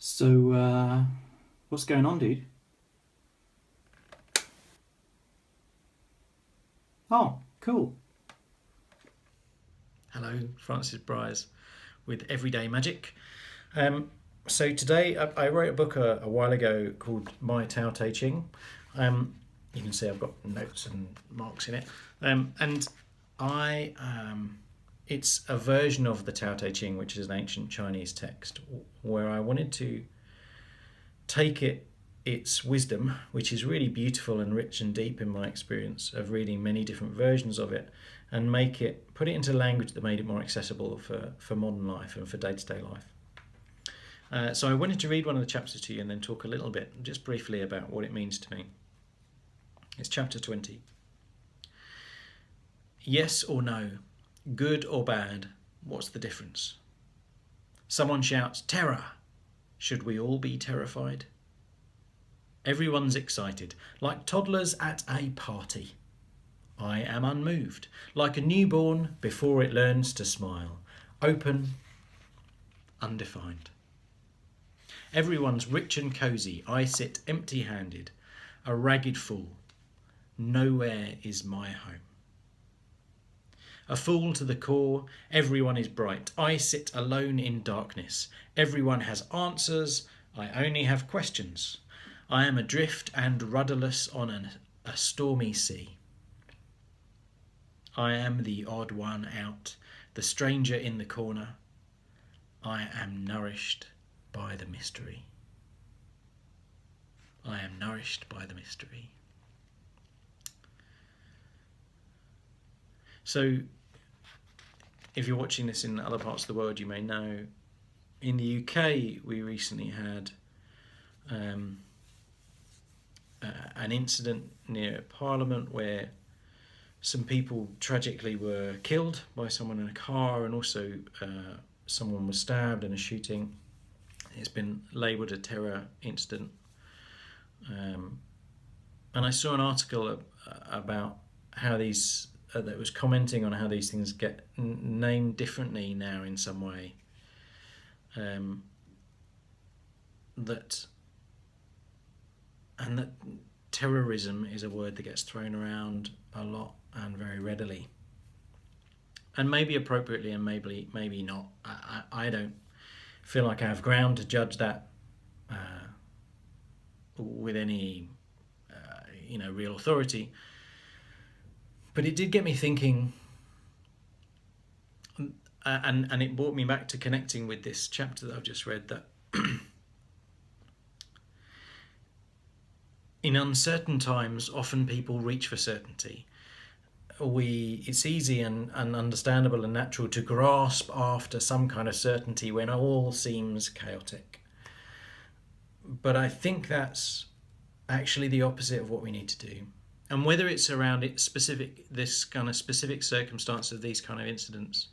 So, what's going on, dude? Oh, cool. Hello, Francis Bryars with Everyday Magic. So today I wrote a book a while ago called My Tao Te Ching. You can see I've got notes and marks in it. And I it's a version of the Tao Te Ching, which is an ancient Chinese text, where I wanted to take its wisdom, which is really beautiful and rich and deep in my experience of reading many different versions of it, and put it into language that made it more accessible for modern life and for day-to-day life. So I wanted to read one of the chapters to you and then talk a little bit, just briefly, about what it means to me. It's chapter 20. Yes or no, good or bad, what's the difference? Someone shouts, "Terror!" Should we all be terrified? Everyone's excited, like toddlers at a party. I am unmoved, like a newborn before it learns to smile, open, undefined. Everyone's rich and cosy, I sit empty-handed, a ragged fool. Nowhere is my home. A fool to the core, everyone is bright. I sit alone in darkness. Everyone has answers, I only have questions. I am adrift and rudderless on a stormy sea. I am the odd one out, the stranger in the corner. I am nourished by the mystery. I am nourished by the mystery. So, if you're watching this in other parts of the world, you may know in the UK we recently had an incident near Parliament where some people tragically were killed by someone in a car, and also someone was stabbed in a shooting. It's been labelled a terror incident. And I saw an article about how these that was commenting on how these things get named differently now in some way. That terrorism is a word that gets thrown around a lot and very readily, and maybe appropriately and maybe not. I don't feel like I have ground to judge that with any real authority. But it did get me thinking, and it brought me back to connecting with this chapter that I've just read, that in uncertain times, often people reach for certainty. It's easy and understandable and natural to grasp after some kind of certainty when all seems chaotic. But I think that's actually the opposite of what we need to do. And whether it's around this kind of specific circumstance of these kind of incidents,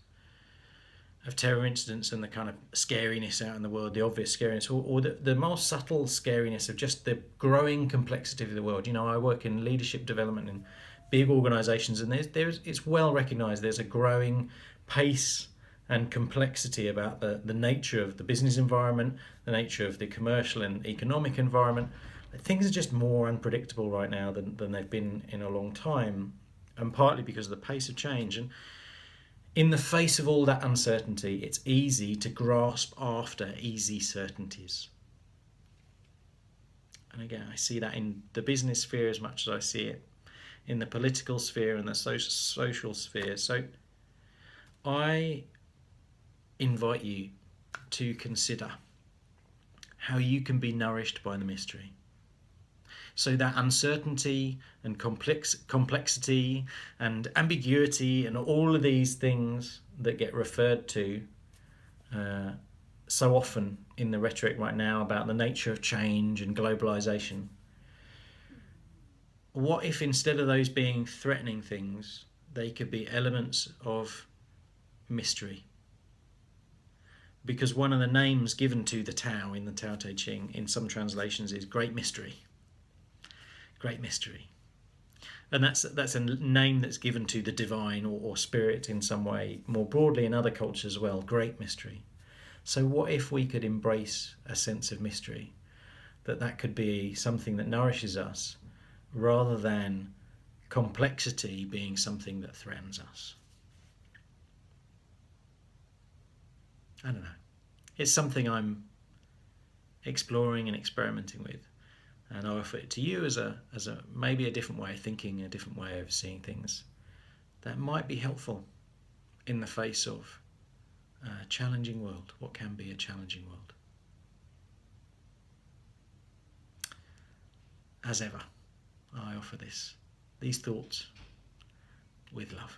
of terror incidents, and the kind of scariness out in the world, the obvious scariness, or the more subtle scariness of just the growing complexity of the world. I work in leadership development in big organisations, and it's well recognised there's a growing pace and complexity about the nature of the business environment, the nature of the commercial and economic environment. Things are just more unpredictable right now than they've been in a long time, and partly because of the pace of change. And in the face of all that uncertainty, it's easy to grasp after easy certainties. And again, I see that in the business sphere as much as I see it in the political sphere and the social sphere. So I invite you to consider how you can be nourished by the mystery. So that uncertainty and complexity and ambiguity and all of these things that get referred to so often in the rhetoric right now about the nature of change and globalization. What if instead of those being threatening things, they could be elements of mystery? Because one of the names given to the Tao in the Tao Te Ching in some translations is Great Mystery. Great Mystery. And that's a name that's given to the divine or spirit in some way, more broadly in other cultures as well, Great Mystery. So what if we could embrace a sense of mystery, that could be something that nourishes us rather than complexity being something that threatens us? I don't know. It's something I'm exploring and experimenting with, and I offer it to you as a maybe a different way of thinking, a different way of seeing things that might be helpful in the face of a challenging world. What can be a challenging world? As ever, I offer these thoughts with love.